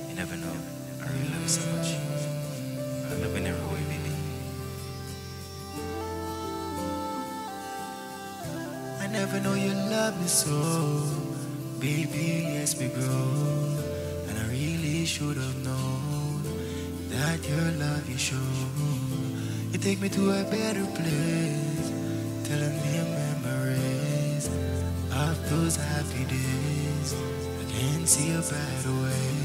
You never know. I really love you so much. I love you in every way, baby. I never know you love me so. Baby, yes, we grow. And I really should have known that your love you show. You take me to a better place, telling me your memories of those happy days. I can't see a better way.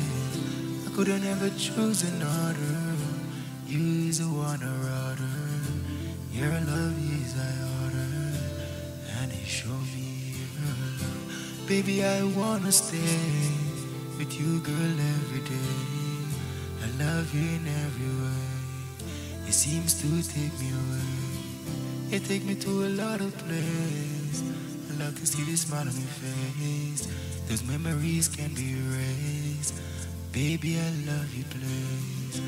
I couldn't ever choose another. You is the one I rather. Your love is I order, and it show me your love. Baby, I wanna stay with you, girl, every day. I love you in every way. It seems to take me away. It take me to a lot of places. I love to see the smile on your face. Those memories can be erased. Baby, I love you, please.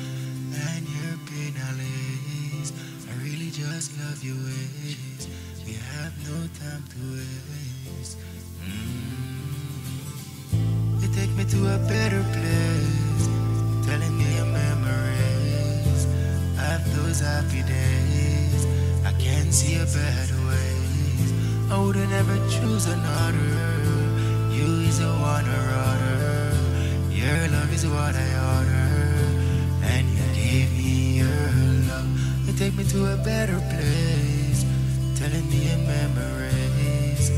And your pain allays. I really just love your ways. We have no time to waste. You take me to a better place, telling me your memories of those happy days. I can't see a better way. I wouldn't ever choose another. You is the one I order. Your love is what I order, and you gave me your love. You take me to a better place, telling me your memories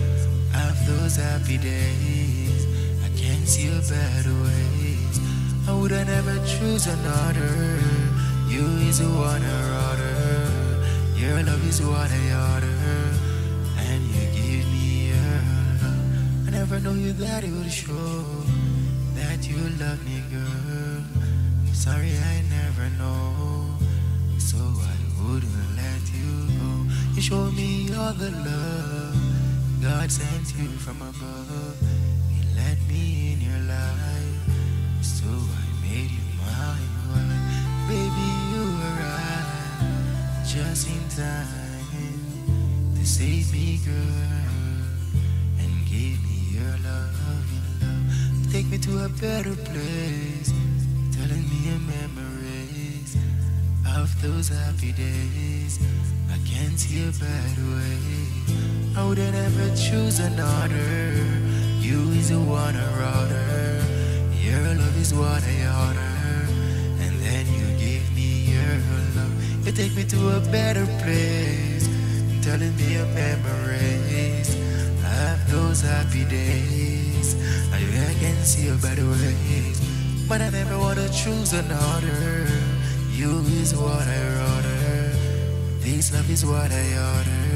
of those happy days. I can't see a better ways. I wouldn't ever choose another. You is the one I order. Your love is what I order, and you give me your love. I never know you that it would show that you love me, girl. Sorry, I never know, so I wouldn't let you go. You showed me all the love God sent you from above. He let me in your life, so I made you my wife. Baby, you arrived just in time to save me, girl, and gave me your love. Take me to a better place, telling me your memories of those happy days. I can't see a better way. I wouldn't ever choose another. You is the one I order. Your love is what I order, and then you give me your love. You take me to a better place, telling me your memories of those happy days. I can see a better ways, but I never wanna choose another. You is what I order. This love is what I order.